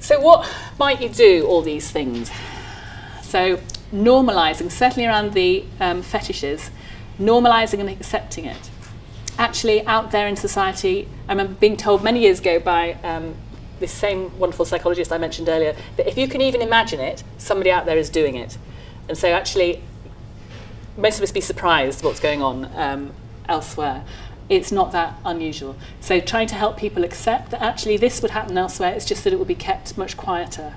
So what might you do, all these things? So normalising, certainly around the fetishes, normalising and accepting it. Actually, out there in society, I remember being told many years ago by this same wonderful psychologist I mentioned earlier, that if you can even imagine it, somebody out there is doing it. And so actually, most of us be surprised what's going on elsewhere. It's not that unusual. So trying to help people accept that actually this would happen elsewhere, it's just that it would be kept much quieter.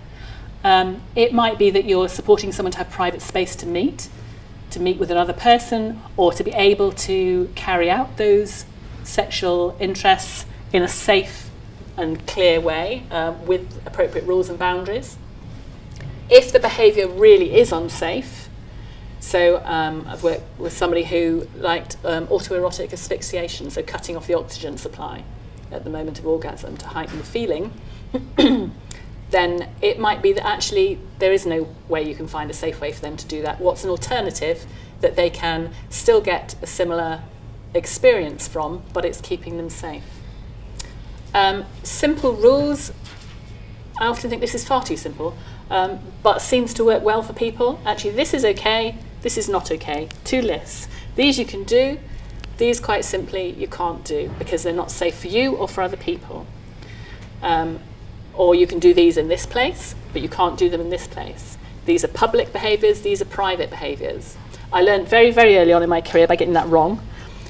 It might be that you're supporting someone to have private space to meet with another person, or to be able to carry out those sexual interests in a safe and clear way with appropriate rules and boundaries. If the behaviour really is unsafe, so I've worked with somebody who liked autoerotic asphyxiation, so cutting off the oxygen supply at the moment of orgasm to heighten the feeling, then it might be that actually there is no way you can find a safe way for them to do that. What's an alternative that they can still get a similar experience from, but it's keeping them safe? Simple rules, I often think this is far too simple, but seems to work well for people. Actually, this is okay, this is not okay. 2 lists. These you can do, these quite simply you can't do because they're not safe for you or for other people. Or you can do these in this place, but you can't do them in this place. These are public behaviours, these are private behaviours. I learned very, very early on in my career by getting that wrong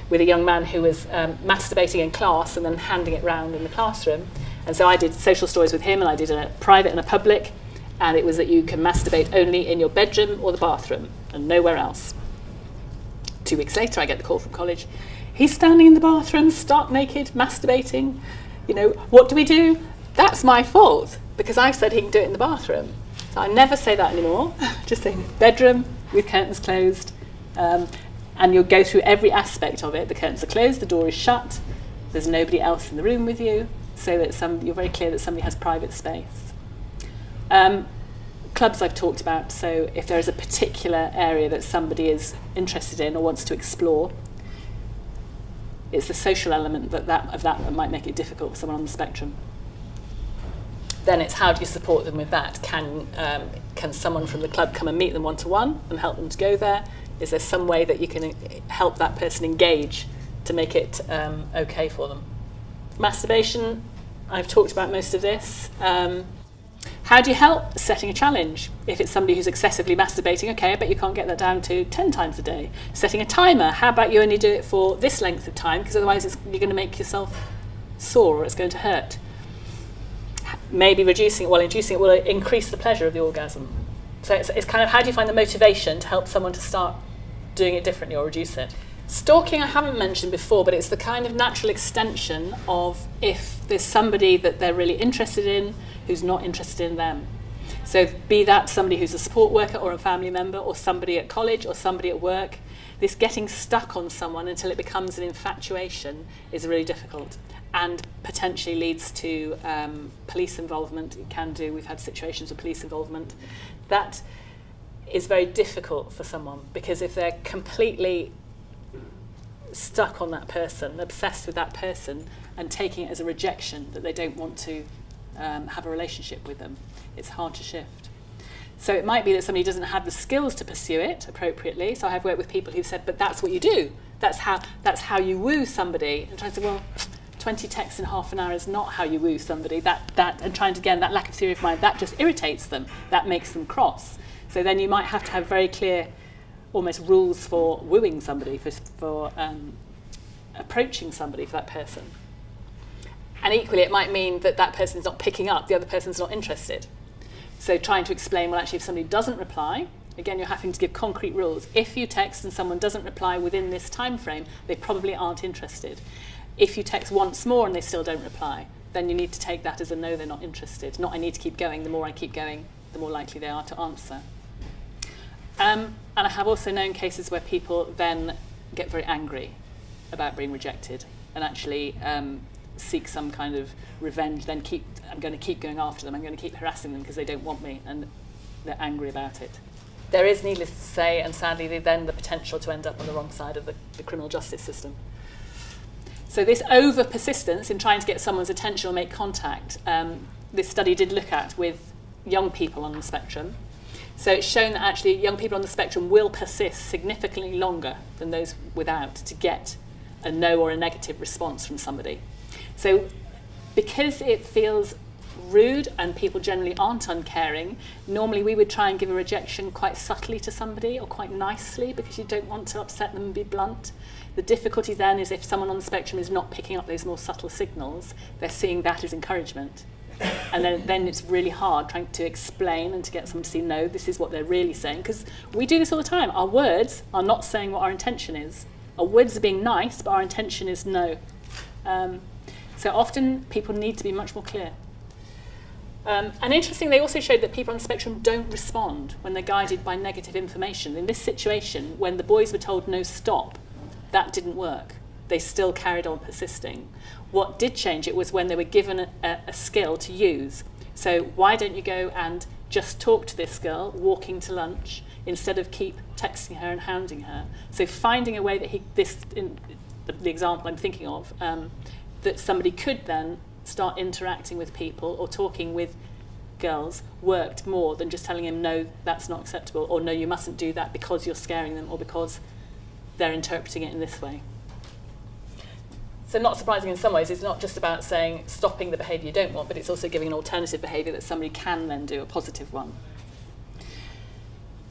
with a young man who was masturbating in class and then handing it round in the classroom. And so I did social stories with him, and I did a private and a public, and it was that you can masturbate only in your bedroom or the bathroom and nowhere else. 2 weeks later, I get the call from college. He's standing in the bathroom, stark naked, masturbating. You know, what do we do? That's my fault, because I said he can do it in the bathroom. So I never say that anymore. Just say bedroom with curtains closed. And you'll go through every aspect of it. The curtains are closed, the door is shut, there's nobody else in the room with you, so that you're very clear that somebody has private space. Clubs I've talked about, so if there is a particular area that somebody is interested in or wants to explore, it's the social element that might make it difficult for someone on the spectrum. Then it's how do you support them with that? Can someone from the club come and meet them one-to-one and help them to go there? Is there some way that you can help that person engage to make it okay for them? Masturbation, I've talked about most of this. How do you help setting a challenge? If it's somebody who's excessively masturbating, okay, I bet you can't get that down to 10 times a day. Setting a timer, how about you only do it for this length of time, because otherwise you're going to make yourself sore or it's going to hurt. Maybe inducing it will increase the pleasure of the orgasm. So it's kind of how do you find the motivation to help someone to start doing it differently or reduce it? Stalking I haven't mentioned before, but it's the kind of natural extension of if there's somebody that they're really interested in who's not interested in them. So be that somebody who's a support worker or a family member or somebody at college or somebody at work, this getting stuck on someone until it becomes an infatuation is really difficult and potentially leads to police involvement. It can do, we've had situations of police involvement. That is very difficult for someone because if they're completely stuck on that person, obsessed with that person and taking it as a rejection that they don't want to have a relationship with them, it's hard to shift. So it might be that somebody doesn't have the skills to pursue it appropriately. So I have worked with people who've said, but that's what you do. That's how you woo somebody. And trying to say, well, 20 texts in half an hour is not how you woo somebody. And trying to, again, that lack of theory of mind, that just irritates them. That makes them cross. So then you might have to have very clear, almost rules for wooing somebody, for approaching somebody for that person. And equally, it might mean that that person's not picking up, the other person's not interested. So trying to explain, well, actually, if somebody doesn't reply, again, you're having to give concrete rules. If you text and someone doesn't reply within this time frame, they probably aren't interested. If you text once more and they still don't reply, then you need to take that as a no, they're not interested. Not I need to keep going. The more I keep going, the more likely they are to answer. And I have also known cases where people then get very angry about being rejected and actually seek some kind of revenge, then I'm going to keep going after them, I'm going to keep harassing them because they don't want me, and they're angry about it. There is, needless to say, and sadly, then the potential to end up on the wrong side of the criminal justice system. So this over-persistence in trying to get someone's attention or make contact this study did look at with young people on the spectrum. So it's shown that actually young people on the spectrum will persist significantly longer than those without to get a no or a negative response from somebody. So because it feels rude and people generally aren't uncaring, normally we would try and give a rejection quite subtly to somebody or quite nicely because you don't want to upset them and be blunt. The difficulty then is if someone on the spectrum is not picking up those more subtle signals, they're seeing that as encouragement. And then it's really hard trying to explain and to get someone to see, no, this is what they're really saying. Because we do this all the time. Our words are not saying what our intention is. Our words are being nice, but our intention is no. So often people need to be much more clear. And interestingly, they also showed that people on the spectrum don't respond when they're guided by negative information. In this situation, when the boys were told no, stop, that didn't work. They still carried on persisting. What did change it was when they were given a skill to use. So why don't you go and just talk to this girl walking to lunch instead of keep texting her and hounding her? So finding a way that in the example I'm thinking of, that somebody could then start interacting with people or talking with girls worked more than just telling him, no, that's not acceptable, or no, you mustn't do that because you're scaring them or because they're interpreting it in this way. So not surprising in some ways, it's not just about saying stopping the behaviour you don't want, but it's also giving an alternative behaviour that somebody can then do, a positive one.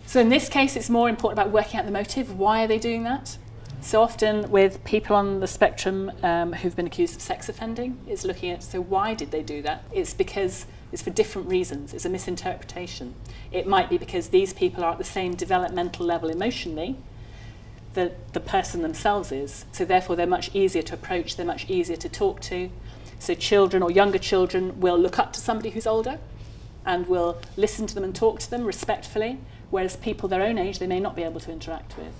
So in this case, it's more important about working out the motive. Why are they doing that? So often with people on the spectrum who've been accused of sex offending, it's looking at, so why did they do that? It's because it's for different reasons. It's a misinterpretation. It might be because these people are at the same developmental level emotionally that the person themselves is. So therefore they're much easier to approach, they're much easier to talk to. So children or younger children will look up to somebody who's older and will listen to them and talk to them respectfully, whereas people their own age they may not be able to interact with.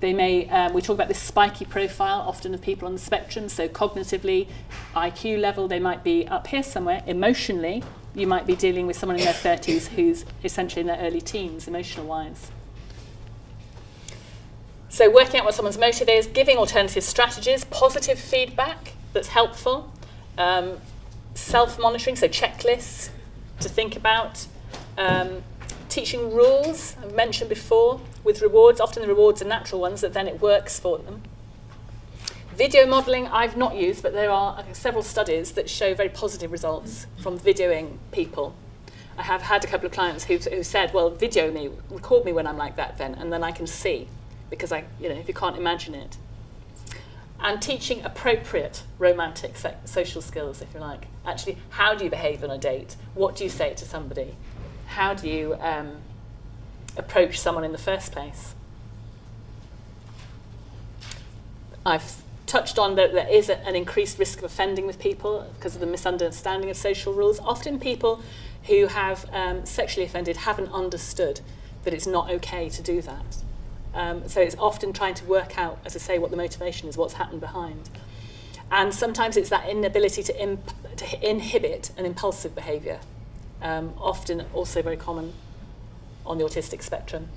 They may, we talk about this spiky profile often of people on the spectrum, so cognitively, IQ level, they might be up here somewhere. Emotionally, you might be dealing with someone in their 30s who's essentially in their early teens, emotional-wise. So working out what someone's motive is, giving alternative strategies, positive feedback that's helpful, self-monitoring, so checklists to think about, teaching rules, I've mentioned before, with rewards. Often the rewards are natural ones that then it works for them. Video modelling I've not used, but there are several studies that show very positive results from videoing people. I have had a couple of clients who said, well, video me, record me when I'm like that then, and then I can see. Because if you can't imagine it. And teaching appropriate romantic social skills, if you like. Actually, how do you behave on a date? What do you say to somebody? How do you approach someone in the first place? I've touched on that there is an increased risk of offending with people because of the misunderstanding of social rules. Often people who have sexually offended haven't understood that it's not okay to do that. So it's often trying to work out, as I say, what the motivation is, what's happened behind. And sometimes it's that inability to inhibit an impulsive behaviour, often also very common on the autistic spectrum.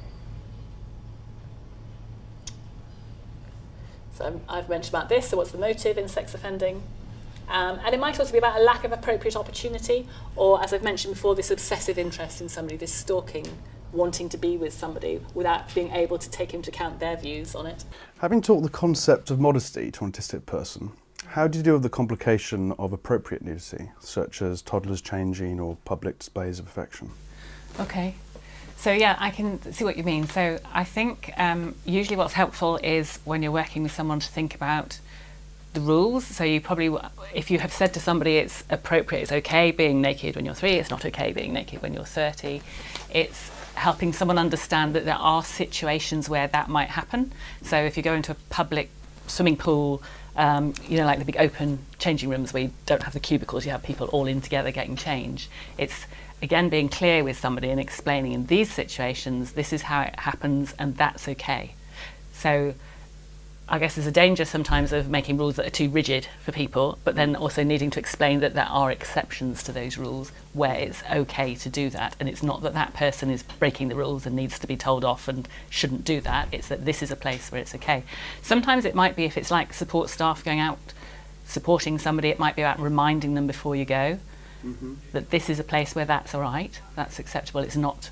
So I've mentioned about this, so what's the motive in sex offending? And it might also be about a lack of appropriate opportunity, or as I've mentioned before, this obsessive interest in somebody, this stalking, wanting to be with somebody without being able to take into account their views on it. Having taught the concept of modesty to an autistic person, how do you deal with the complication of appropriate nudity, such as toddlers changing or public displays of affection? Okay. So yeah, I can see what you mean. So I think usually what's helpful is when you're working with someone to think about the rules. So you probably, if you have said to somebody it's appropriate, it's okay being naked when you're 3, it's not okay being naked when you're 30, it's helping someone understand that there are situations where that might happen. So if you go into a public swimming pool, like the big open changing rooms where you don't have the cubicles, you have people all in together getting change. It's, again, being clear with somebody and explaining in these situations, this is how it happens and that's okay. So I guess there's a danger sometimes of making rules that are too rigid for people, but then also needing to explain that there are exceptions to those rules where it's okay to do that. And it's not that that person is breaking the rules and needs to be told off and shouldn't do that. It's that this is a place where it's okay. Sometimes it might be, if it's like support staff going out, supporting somebody, it might be about reminding them before you go. that this is a place where that's all right, that's acceptable, it's not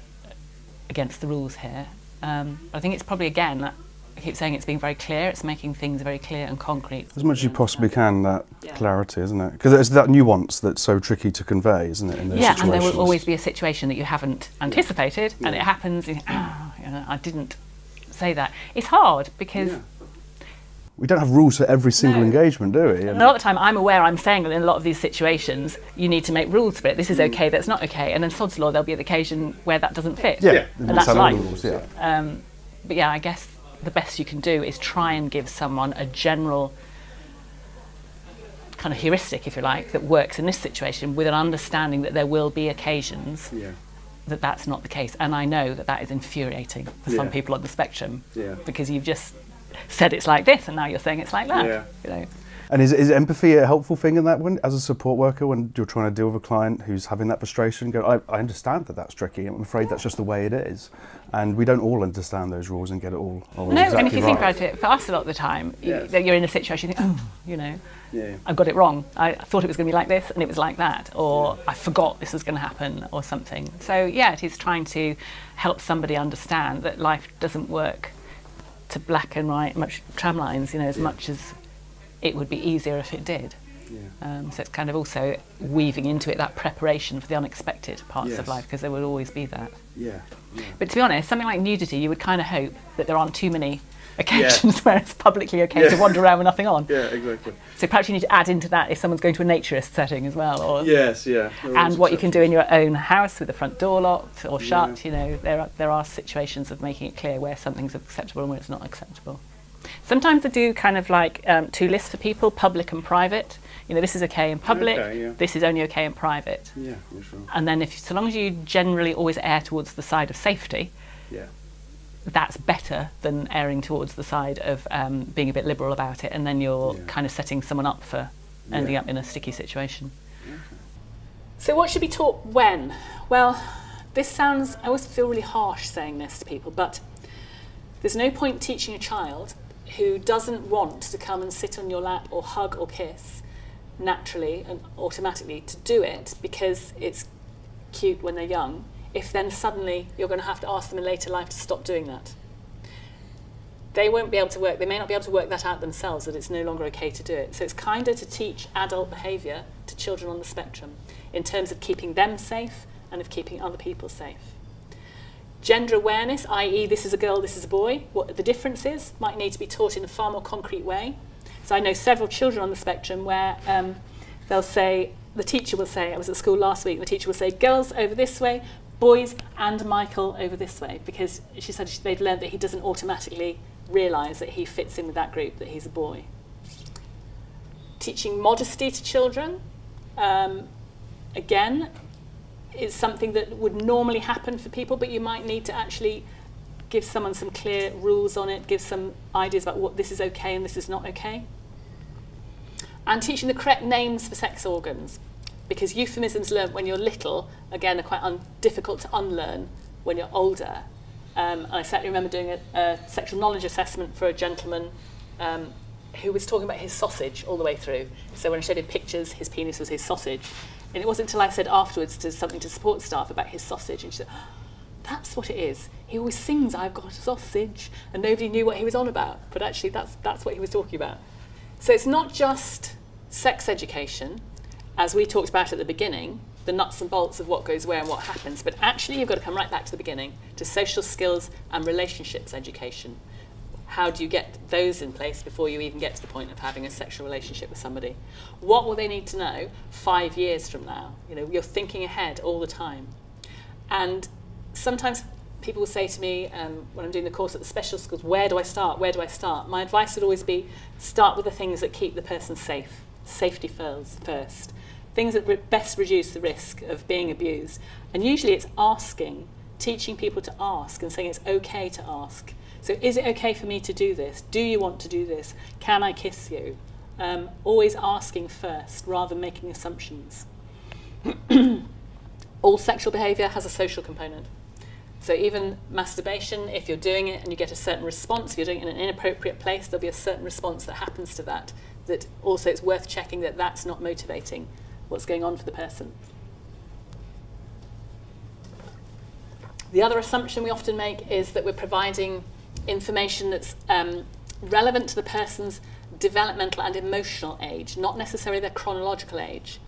against the rules here. I think it's probably, again, I keep saying it's being very clear, it's making things very clear and concrete. As much as you possibly can, that clarity, isn't it? Because it's that nuance that's so tricky to convey, isn't it, in those situations? And there will always be a situation that you haven't anticipated, and it happens, and I didn't say that. It's hard, because... We don't have rules for every single engagement, do we? And a lot of the time I'm aware I'm saying that in a lot of these situations you need to make rules for it. This is okay, that's not okay. And then sod's law, there'll be an occasion where that doesn't fit. And that's life. Rules, But I guess the best you can do is try and give someone a general kind of heuristic, if you like, that works in this situation, with an understanding that there will be occasions that that's not the case. And I know that that is infuriating for some people on the spectrum, because you've just said it's like this and now you're saying it's like that. You know. And is empathy a helpful thing in that one, as a support worker, when you're trying to deal with a client who's having that frustration? I understand that that's tricky. I'm afraid that's just the way it is, and we don't all understand those rules and get it all exactly and if you think right. about it, for us a lot of the time, you're in a situation, you think, I got it wrong. I thought it was going to be like this and it was like that, or I forgot this was going to happen, or something. So it is trying to help somebody understand that life doesn't work to black and white much tramlines, as much as it would be easier if it did. So it's kind of also weaving into it that preparation for the unexpected parts of life, because there will always be that. But to be honest, something like nudity, you would kind of hope that there aren't too many occasions where it's publicly okay to wander around with nothing on. Exactly. So perhaps you need to add into that if someone's going to a naturist setting as well. Or And what you can do in your own house with the front door locked or shut. There are situations of making it clear where something's acceptable and where it's not acceptable. Sometimes I do kind of like two lists for people, public and private. This is okay in public, this is only okay in private. Sure. And then so long as you generally always err towards the side of safety, that's better than erring towards the side of being a bit liberal about it, and then you're kind of setting someone up for ending up in a sticky situation. So what should be taught when? Well, I always feel really harsh saying this to people, but there's no point teaching a child who doesn't want to come and sit on your lap or hug or kiss naturally and automatically to do it because it's cute when they're young, if then suddenly you're going to have to ask them in later life to stop doing that. They won't be able to they may not be able to work that out themselves, that it's no longer okay to do it. So it's kinder to teach adult behaviour to children on the spectrum in terms of keeping them safe and of keeping other people safe. Gender awareness, i.e. this is a girl, this is a boy, what the difference is, might need to be taught in a far more concrete way. So I know several children on the spectrum where the teacher will say, I was at school last week, the teacher will say, girls over this way, boys and Michael over this way, because she said they've learned that he doesn't automatically realise that he fits in with that group, that he's a boy. Teaching modesty to children, again, is something that would normally happen for people, but you might need to actually give someone some clear rules on it, give some ideas about what this is okay and this is not okay. And teaching the correct names for sex organs, because euphemisms learnt when you're little, again, are quite difficult to unlearn when you're older. And I certainly remember doing a sexual knowledge assessment for a gentleman who was talking about his sausage all the way through. So when I showed him pictures, his penis was his sausage. And it wasn't until I said afterwards to something to support staff about his sausage, and she said, oh, that's what it is. He always sings, I've got a sausage, and nobody knew what he was on about. But actually, that's what he was talking about. So it's not just sex education, as we talked about at the beginning, the nuts and bolts of what goes where and what happens, but actually you've got to come right back to the beginning, to social skills and relationships education. How do you get those in place before you even get to the point of having a sexual relationship with somebody? What will they need to know 5 years from now? You're thinking ahead all the time. And sometimes people will say to me, when I'm doing the course at the special schools, where do I start? Where do I start? My advice would always be, start with the things that keep the person safe. Safety first. Things that best reduce the risk of being abused. And usually it's asking, teaching people to ask and saying it's okay to ask. So is it okay for me to do this? Do you want to do this? Can I kiss you? Always asking first rather than making assumptions. All sexual behaviour has a social component. So even masturbation, if you're doing it and you get a certain response, if you're doing it in an inappropriate place, there'll be a certain response that happens to that also it's worth checking that that's not motivating what's going on for the person. The other assumption we often make is that we're providing information that's relevant to the person's developmental and emotional age, not necessarily their chronological age.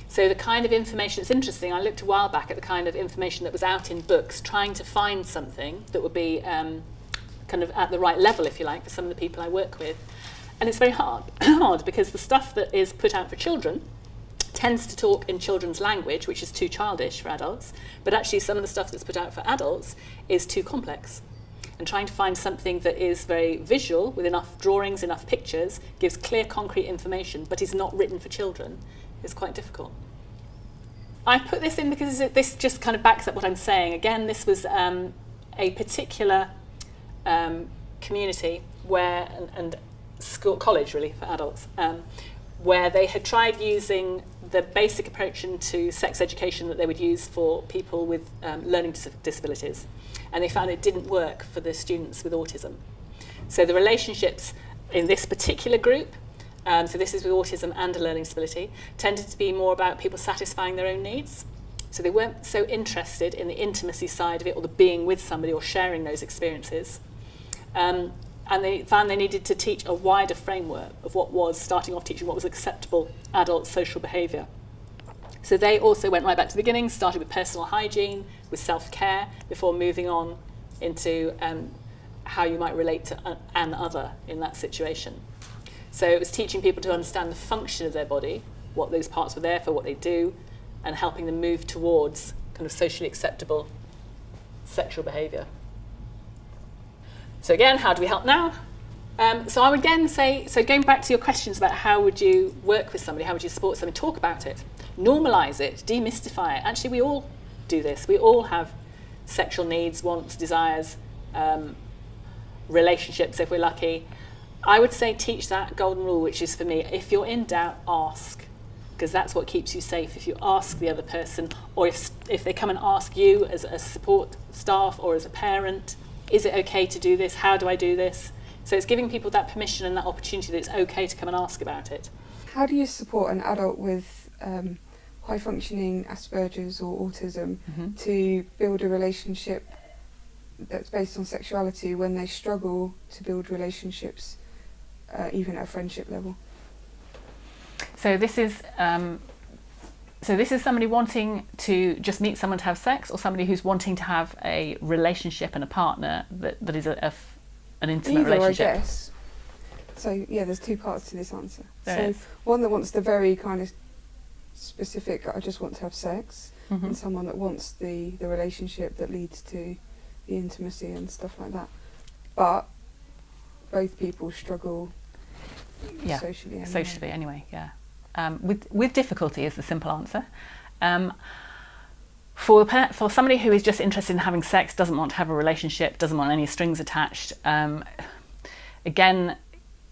So the kind of information, it's interesting, I looked a while back at the kind of information that was out in books, trying to find something that would be kind of at the right level, if you like, for some of the people I work with. And it's very hard because the stuff that is put out for children tends to talk in children's language, which is too childish for adults, but actually some of the stuff that's put out for adults is too complex. And trying to find something that is very visual, with enough drawings, enough pictures, gives clear, concrete information, but is not written for children, is quite difficult. I put this in because this just kind of backs up what I'm saying. Again, this was a particular community where, and school, college really for adults, where they had tried using the basic approach into sex education that they would use for people with learning disabilities. And they found it didn't work for the students with autism. So the relationships in this particular group, so this is with autism and a learning disability, tended to be more about people satisfying their own needs. So they weren't so interested in the intimacy side of it, or the being with somebody or sharing those experiences. And they found they needed to teach a wider framework of what was, starting off teaching what was acceptable adult social behaviour. So they also went right back to the beginning, started with personal hygiene, with self-care, before moving on into how you might relate to an other in that situation. So it was teaching people to understand the function of their body, what those parts were there for, what they do, and helping them move towards kind of socially acceptable sexual behaviour. So again, how do we help now? So I would again say, so going back to your questions about how would you work with somebody, how would you support somebody, talk about it, normalise it, demystify it. Actually, we all do this. We all have sexual needs, wants, desires, relationships if we're lucky. I would say teach that golden rule, which is for me, if you're in doubt, ask, because that's what keeps you safe. If you ask the other person, or if they come and ask you as a support staff or as a parent, is it okay to do this? How do I do this? So it's giving people that permission and that opportunity that it's okay to come and ask about it. How do you support an adult with high-functioning Asperger's or autism to build a relationship that's based on sexuality when they struggle to build relationships, even at a friendship level? So this is somebody wanting to just meet someone to have sex, or somebody who's wanting to have a relationship and a partner that is an intimate Either, relationship? I guess. So yeah, there's two parts to this answer. There is. One that wants the very kind of specific, I just want to have sex, and someone that wants the relationship that leads to the intimacy and stuff like that. But both people struggle socially anyway. Socially anyway, yeah. With difficulty is the simple answer. For somebody who is just interested in having sex, doesn't want to have a relationship, doesn't want any strings attached, again,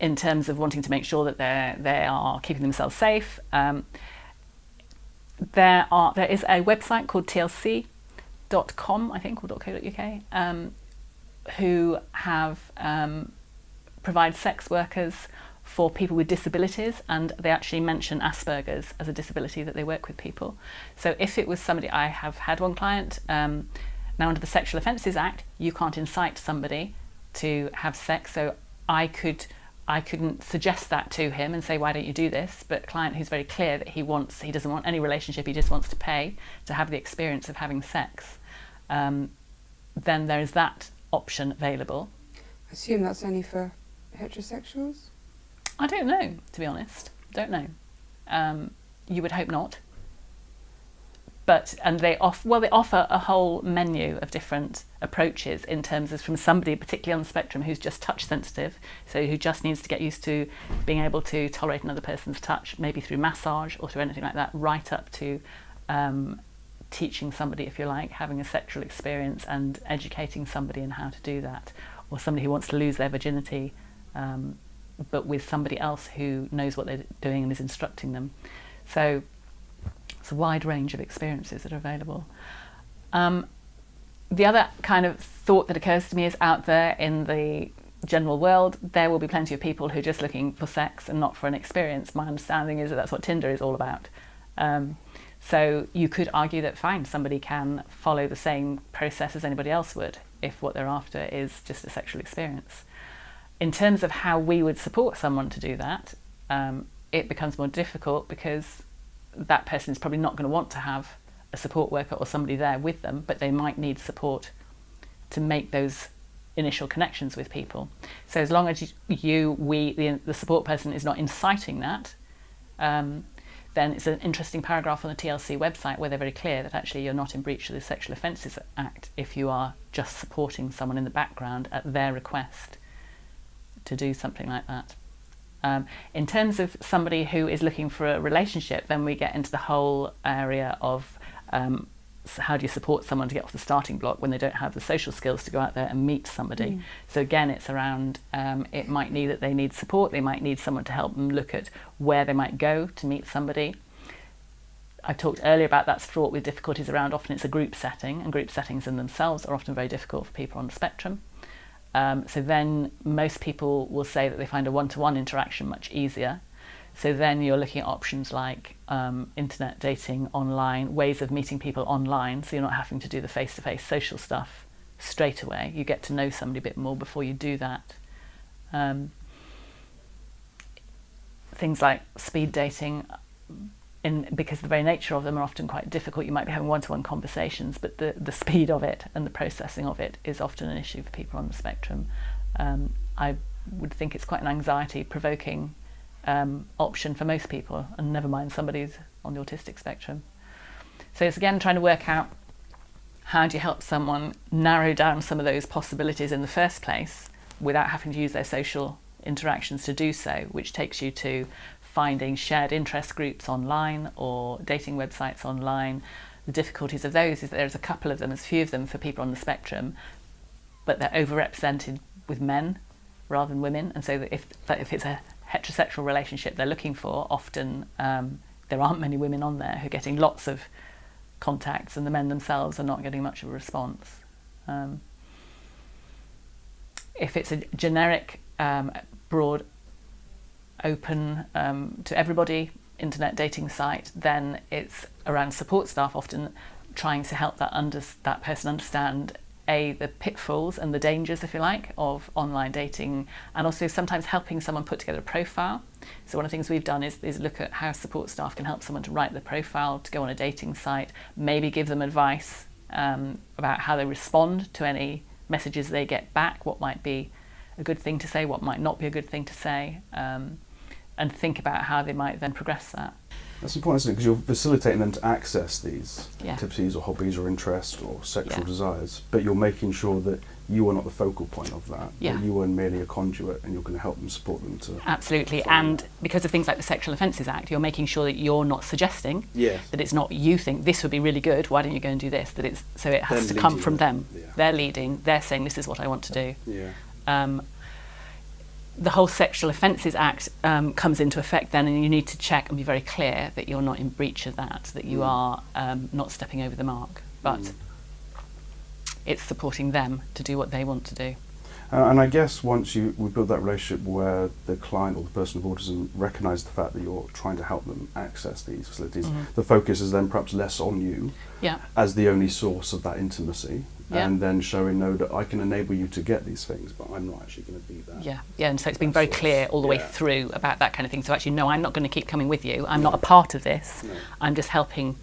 in terms of wanting to make sure that they are keeping themselves safe, there is a website called tlc.com, I think, or .co.uk, who have provide sex workers for people with disabilities, and they actually mention Asperger's as a disability that they work with people. So if it was somebody, I have had one client, now under the Sexual Offences Act, you can't incite somebody to have sex, so I couldn't suggest that to him and say, why don't you do this? But a client who's very clear that he doesn't want any relationship, he just wants to pay to have the experience of having sex, then there is that option available. I assume that's only for heterosexuals? I don't know, to be honest. Don't know. You would hope not. And they offer a whole menu of different approaches in terms of, from somebody particularly on the spectrum who's just touch sensitive, so who just needs to get used to being able to tolerate another person's touch, maybe through massage or through anything like that, right up to teaching somebody, if you like, having a sexual experience and educating somebody in how to do that, or somebody who wants to lose their virginity, but with somebody else who knows what they're doing and is instructing them. So it's a wide range of experiences that are available. The other kind of thought that occurs to me is, out there in the general world, there will be plenty of people who are just looking for sex and not for an experience. My understanding is that that's what Tinder is all about. So you could argue that fine, somebody can follow the same process as anybody else would if what they're after is just a sexual experience. In terms of how we would support someone to do that, it becomes more difficult because that person is probably not going to want to have a support worker or somebody there with them, but they might need support to make those initial connections with people. So as long as the support person is not inciting that, then it's an interesting paragraph on the TLC website where they're very clear that actually you're not in breach of the Sexual Offences Act if you are just supporting someone in the background at their request to do something like that. In terms of somebody who is looking for a relationship, then we get into the whole area of how do you support someone to get off the starting block when they don't have the social skills to go out there and meet somebody. So again, it's around, it might need that they need support, they might need someone to help them look at where they might go to meet somebody. I talked earlier about that's fraught with difficulties around, often it's a group setting, and group settings in themselves are often very difficult for people on the spectrum. So then most people will say that they find a one-to-one interaction much easier. So then you're looking at options like internet dating, online, ways of meeting people online, so you're not having to do the face-to-face social stuff straight away. You get to know somebody a bit more before you do that. Things like speed dating, because the very nature of them are often quite difficult. You might be having one-to-one conversations, but the speed of it and the processing of it is often an issue for people on the spectrum. I would think it's quite an anxiety-provoking option for most people, and never mind somebody who's on the autistic spectrum. So it's again trying to work out how do you help someone narrow down some of those possibilities in the first place without having to use their social interactions to do so, which takes you to finding shared interest groups online or dating websites online. The difficulties of those is that there's a couple of them, there's a few of them for people on the spectrum, but they're overrepresented with men rather than women, and so that if it's a heterosexual relationship they're looking for, often there aren't many women on there who are getting lots of contacts, and the men themselves are not getting much of a response. If it's a generic, broad, open to everybody internet dating site, then it's around support staff often trying to help that person understand the pitfalls and the dangers, if you like, of online dating, and also sometimes helping someone put together a profile. So one of the things we've done is look at how support staff can help someone to write the profile, to go on a dating site, maybe give them advice about how they respond to any messages they get back, what might be a good thing to say, what might not be a good thing to say, and think about how they might then progress that. That's important, isn't it? Because you're facilitating them to access these Yeah. activities or hobbies or interests or sexual Yeah. desires, but you're making sure that you are not the focal point of that. Yeah. That you are merely a conduit, and you're going to help them, support them to. Absolutely, and because of things like the Sexual Offences Act, you're making sure that you're not suggesting that it's not you think this would be really good, why don't you go and do this? That it's so it has Them to come leading from it. them. Yeah. They're leading, they're saying this is what I want to do. Yeah. The whole Sexual Offences Act comes into effect then, and you need to check and be very clear that you're not in breach of that you are not stepping over the mark, but it's supporting them to do what they want to do. And I guess once we build that relationship where the client or the person with autism recognise the fact that you're trying to help them access these facilities, the focus is then perhaps less on you as the only source of that intimacy, and then showing, no, that I can enable you to get these things, but I'm not actually going to be that. Yeah, and so it's been very clear all the way through about that kind of thing. So actually, no, I'm not going to keep coming with you. I'm not a part of this. No. I'm just helping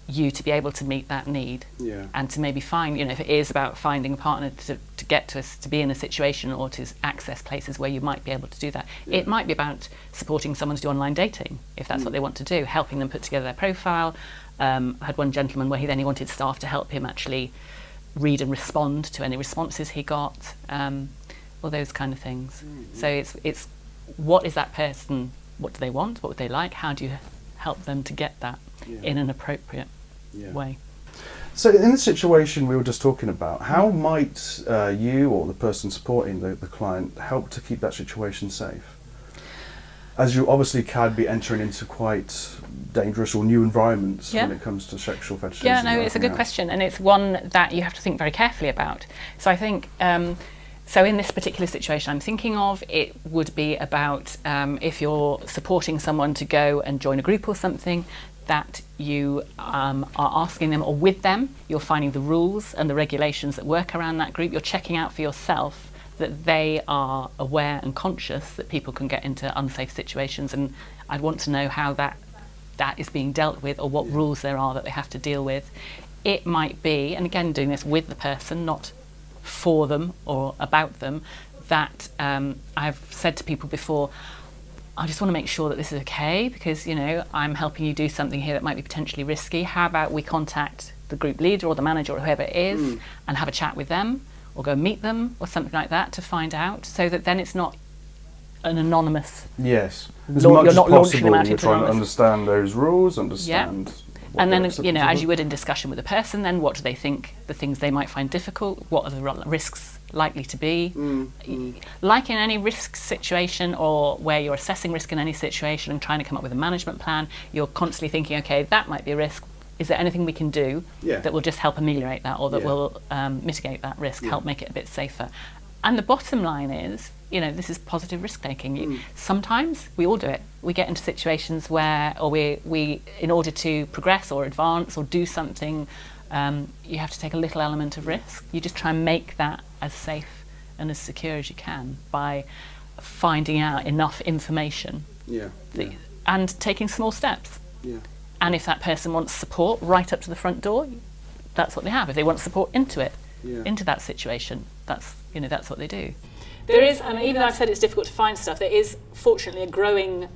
you to be able to meet that need, and to maybe find, if it is about finding a partner to get to us, to be in a situation or to access places where you might be able to do that. It might be about supporting someone to do online dating, if that's what they want to do, helping them put together their profile. I had one gentleman where he wanted staff to help him actually read and respond to any responses he got, all those kind of things. So it's what is that person, what do they want, what would they like, how do you help them to get that in an appropriate way. So in the situation we were just talking about, how might you or the person supporting the client help to keep that situation safe? As you obviously can be entering into quite dangerous or new environments when it comes to sexual fetishes. Yeah, no, it's a good question, and it's one that you have to think very carefully about. So I think, so in this particular situation I'm thinking of, it would be about if you're supporting someone to go and join a group or something, that you are asking them, or with them, you're finding the rules and the regulations that work around that group. You're checking out for yourself that they are aware and conscious that people can get into unsafe situations, and I'd want to know how that is being dealt with, or what rules there are that they have to deal with. It might be, and again doing this with the person, not for them or about them, that I've said to people before, I just want to make sure that this is okay, because, you know, I'm helping you do something here that might be potentially risky. How about we contact the group leader or the manager or whoever it is and have a chat with them, or go meet them or something like that to find out, so that then it's not an anonymous. Yes. As You're much as not launching them possible, out you're into trying to anonymous. understand those rules, understand. what And they're then, you know, as acceptable. you would in discussion with the person, then what do they think the things they might find difficult? What are the risks likely to be? Like in any risk situation, or where you're assessing risk in any situation and trying to come up with a management plan, you're constantly thinking, okay, that might be a risk. Is there anything we can do that will just help ameliorate that, or that will mitigate that risk, help make it a bit safer? And the bottom line is, you know, this is positive risk taking. Sometimes we all do it. We get into situations where, or we in order to progress or advance or do something, you have to take a little element of risk. You just try and make that as safe and as secure as you can by finding out enough information and taking small steps. And if that person wants support right up to the front door, that's what they have. If they want support into that situation, that's what they do. There is, even though I've said it's difficult to find stuff, there is fortunately a growing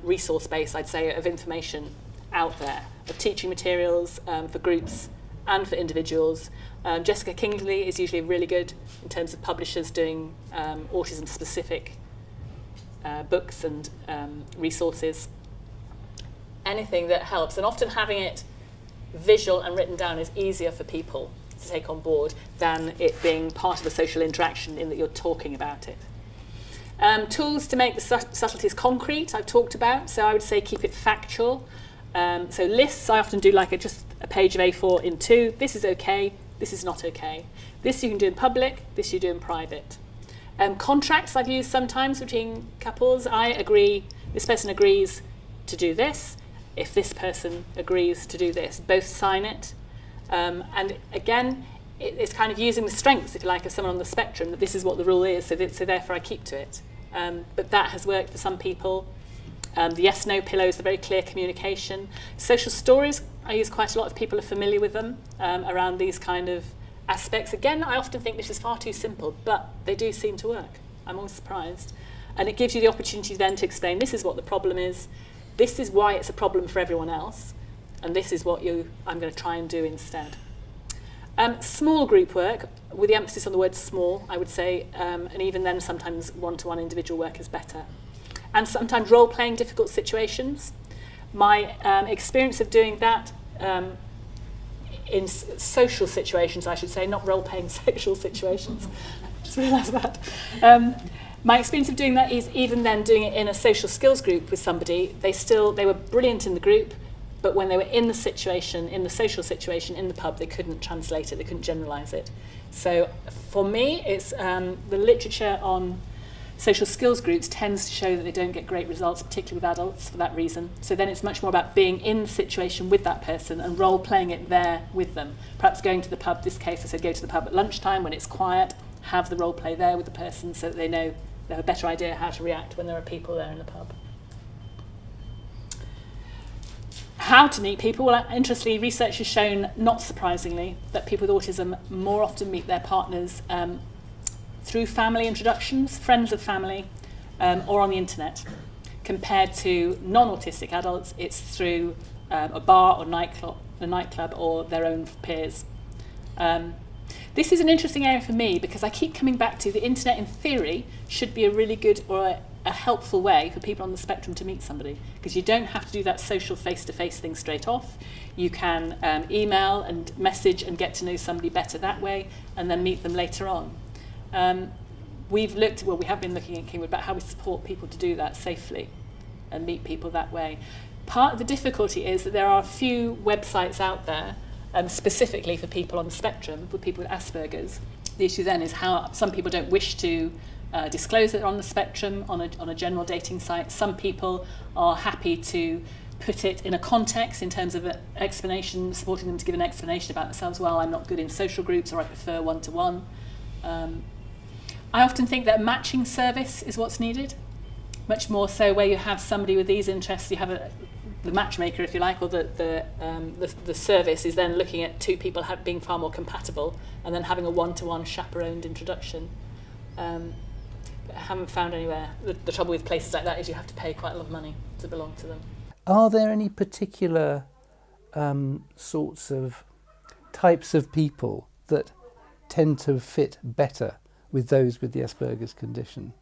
resource base, I'd say, of information out there, of teaching materials for groups and for individuals. Jessica Kingsley is usually really good in terms of publishers doing autism-specific books and resources. Anything that helps, and often having it visual and written down is easier for people to take on board than it being part of a social interaction in that you're talking about it. Tools to make the subtleties concrete I've talked about, so I would say keep it factual. So lists, I often do like just a page of A4 in two. This is okay, this is not okay. This you can do in public, this you do in private. Contracts I've used sometimes between couples. I agree, this person agrees to do this. If this person agrees to do this, both sign it. And again, it's kind of using the strengths, if you like, of someone on the spectrum, that this is what the rule is, so therefore I keep to it. But that has worked for some people. The yes-no pillows, the very clear communication. Social stories, I use quite a lot of people are familiar with them around these kind of aspects. Again, I often think this is far too simple, but they do seem to work. I'm always surprised. And it gives you the opportunity then to explain, this is what the problem is, this is why it's a problem for everyone else, and this is what I'm going to try and do instead. Small group work, with the emphasis on the word small, I would say, and even then sometimes one-to-one individual work is better. And sometimes role-playing difficult situations. My experience of doing that in social situations, I should say, not role-playing sexual situations. Just realised that. My experience of doing that is even then doing it in a social skills group with somebody, they were brilliant in the group, but when they were in the situation, in the social situation, in the pub, they couldn't translate it, they couldn't generalise it. So for me, it's the literature on social skills groups tends to show that they don't get great results, particularly with adults, for that reason. So then it's much more about being in the situation with that person and role-playing it there with them. Perhaps going to the pub, this case I said go to the pub at lunchtime when it's quiet, have the role-play there with the person so that they know, they have a better idea how to react when there are people there in the pub. How to meet people? Well, interestingly, research has shown, not surprisingly, that people with autism more often meet their partners through family introductions, friends of family, or on the internet. Compared to non-autistic adults, it's through a bar or nightclub or their own peers. This is an interesting area for me because I keep coming back to the internet in theory should be a really good or a helpful way for people on the spectrum to meet somebody, because you don't have to do that social face-to-face thing straight off. You can email and message and get to know somebody better that way and then meet them later on. We have been looking at Kingwood about how we support people to do that safely and meet people that way. Part of the difficulty is that there are a few websites out there specifically for people on the spectrum, for people with Asperger's. The issue then is how some people don't wish to disclose that they're on the spectrum on a general dating site. Some people are happy to put it in a context in terms of an explanation, supporting them to give an explanation about themselves. Well, I'm not good in social groups, or I prefer one-to-one. I often think that a matching service is what's needed, much more so where you have somebody with these interests. You have the matchmaker, if you like, or the service is then looking at two people being far more compatible, and then having a one-to-one chaperoned introduction. But I haven't found anywhere. The trouble with places like that is you have to pay quite a lot of money to belong to them. Are there any particular sorts of types of people that tend to fit better with those with the Asperger's condition?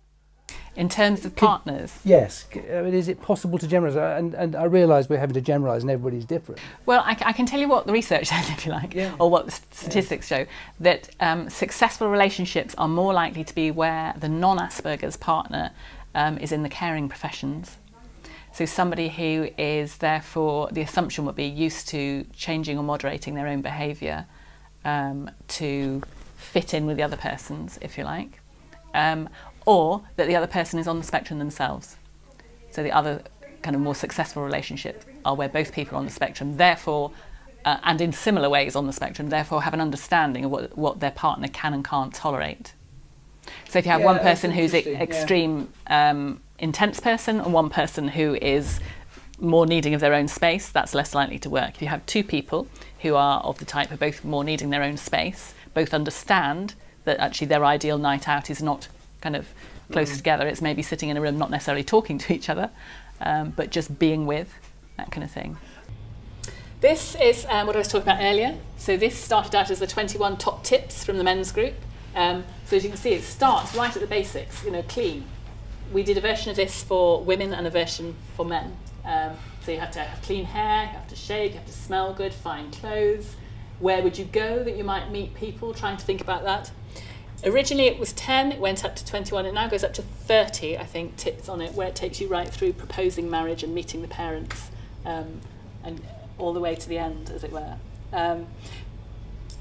In terms of partners? Yes. I mean, is it possible to generalise? And I realise we're having to generalise and everybody's different. Well, I can tell you what the research says, if you like, Yeah. or what the statistics show, that successful relationships are more likely to be where the non-Asperger's partner is in the caring professions. So somebody who is therefore, the assumption would be, used to changing or moderating their own behaviour to fit in with the other person's, if you like. Or that the other person is on the spectrum themselves. So the other kind of more successful relationship are where both people are on the spectrum, therefore, and in similar ways on the spectrum, therefore have an understanding of what their partner can and can't tolerate. So if you have one person who's extreme, intense person, and one person who is more needing of their own space, that's less likely to work. If you have two people who are of the type of both more needing their own space, both understand that actually their ideal night out is not kind of close together, it's maybe sitting in a room, not necessarily talking to each other, but just being with, that kind of thing. This is what I was talking about earlier. So this started out as the 21 top tips from the men's group. So as you can see, it starts right at the basics, clean. We did a version of this for women and a version for men. So you have to have clean hair, you have to shave, you have to smell good, fine clothes. Where would you go that you might meet people? Trying to think about that. Originally it was 10, it went up to 21, it now goes up to 30, I think, tips on it, where it takes you right through proposing marriage and meeting the parents, and all the way to the end, as it were.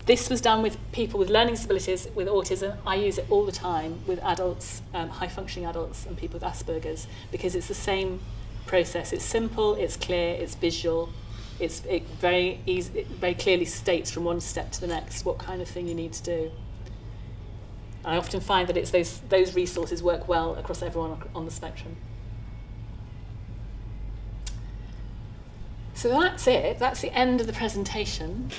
This was done with people with learning disabilities, with autism. I use it all the time with adults, high-functioning adults and people with Asperger's, because it's the same process. It's simple, it's clear, it's visual, it very clearly states from one step to the next what kind of thing you need to do. I often find that it's those resources work well across everyone on the spectrum. So that's it. That's the end of the presentation.